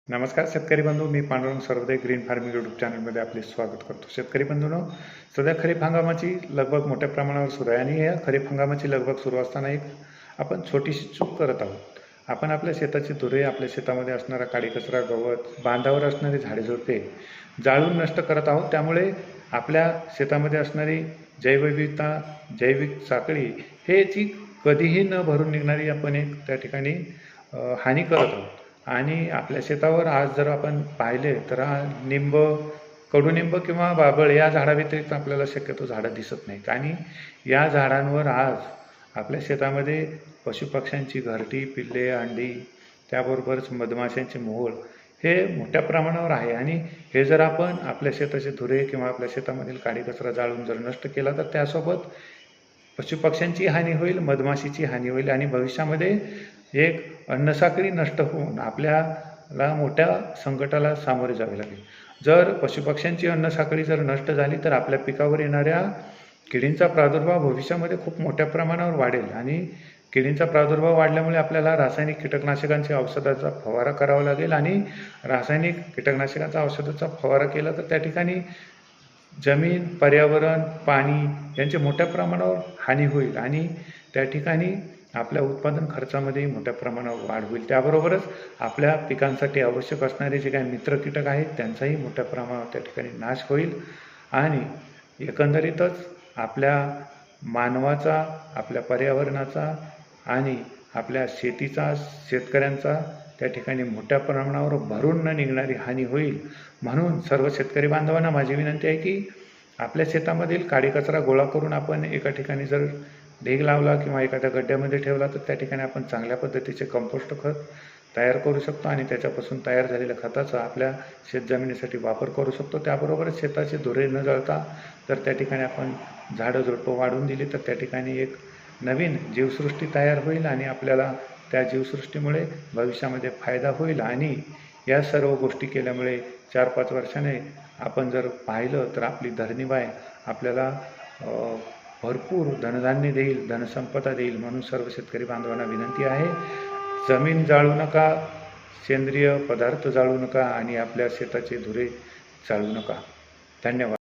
नमस्कार शेतकरी बंधू, मी Pandurang Sarvodaya green farming YouTube चॅनलमध्ये आपले स्वागत करतो। शेतकरी बंधूंनो, सध्या खरीप हंगामाची लगबग मोठ्या प्रमाणावर सुरू आहे आणि या खरीप हंगामाची लगबग सुरू असताना आपण छोटीशी चूक करत आहोत। आपण आपल्या शेताची धुरे, आपल्या शेतामध्ये असणारा काडी कचरा, गवत, बांधावर असणारी झाडे झुडपे जाळून नष्ट करत आहोत। त्यामुळे आपल्या शेतामध्ये असणारी जैवविविधता, जैविक साखळी हे जी कधीही न भरून निघणारी आपण एक त्या ठिकाणी हानी करत आहोत। आणि आपल्या शेतावर आज जर आपण पाहिले तर निंब, कडुनिंब किंवा बाभळ या झाडाव्यतिरिक्त आपल्याला शक्यतो झाडं दिसत नाहीत आणि या झाडांवर आज आपल्या शेतामध्ये पशुपक्ष्यांची घरटी, पिल्ले, अंडी, त्याबरोबरच मधमाशांचे मोहोळ हे मोठ्या प्रमाणावर आहे। आणि हे जर आपण आपल्या शेताचे धुरे किंवा आपल्या शेतामधील काडी कचरा जाळून जर नष्ट केला तर त्यासोबत पशुपक्ष्यांची हानी होईल, मधमाशीची हानी होईल आणि भविष्यामध्ये एक अन्नसाखळी नष्ट होऊन आपल्याला मोठ्या संकटाला सामोरे जावे लागेल। जर पशुपक्ष्यांची अन्नसाखळी जर नष्ट झाली तर आपल्या पिकावर येणाऱ्या किडींचा प्रादुर्भाव भविष्यामध्ये खूप मोठ्या प्रमाणावर वाढेल आणि किडींचा प्रादुर्भाव वाढल्यामुळे आपल्याला रासायनिक कीटकनाशकांच्या औषधाचा फवारा करावा लागेल आणि रासायनिक कीटकनाशकांचा औषधाचा फवारा केला तर त्या ठिकाणी जमीन, पर्यावरण, पाणी यांचे मोठ्या प्रमाणावर हानी होईल आणि त्या ठिकाणी आपल्या उत्पादन खर्चामध्ये मोठ्या प्रमाणावर वाढ होईल। त्याबरोबरच आपल्या पिकांसाठी आवश्यक असणारे जे काही मित्र कीटक आहेत त्यांचाही मोठ्या प्रमाणावर त्या ठिकाणी नाश होईल आणि एकंदरीतच आपल्या मानवाचा, आपल्या पर्यावरणाचा आणि आपल्या शेतीचा, शेतकऱ्यांचा त्या ठिकाणी मोठ्या प्रमाणावर भरून न निघणारी हानी होईल। म्हणून सर्व शेतकरी बांधवांना माझी विनंती आहे की आपल्या शेतामधील काडी कचरा गोळा करून आपण एका ठिकाणी जर ढीग लावला किंवा एखाद्या गड्ड्यामध्ये ठेवला तर त्या ठिकाणी आपण चांगल्या पद्धतीचे कंपोस्ट खत तयार करू शकतो आणि त्याच्यापासून तयार झालेल्या खताचा आपल्या शेतजमिनीसाठी वापर करू शकतो। त्याबरोबरच शेताचे धुरे न जळता तर त्या ठिकाणी आपण झाडं झुडपं वाढवून दिली तर त्या ठिकाणी एक नवीन जीवसृष्टी तयार होईल आणि आपल्याला त्या जीवसृष्टीमुळे भविष्यामध्ये फायदा होईल। आणि या सर्व गोष्टी केल्यामुळे 4-5 वर्षाने आपण जर पाहिलं तर आपली धरणीबाई आपल्याला भरपूर धनधान्य देईल, धनसंपदा देईल। म्हणून सर्व शेतकरी बांधवांना विनंती आहे, जमीन जाळू नका, सेंद्रिय पदार्थ जाळू नका आणि आपल्या शेताचे धुरे जाळू नका। धन्यवाद।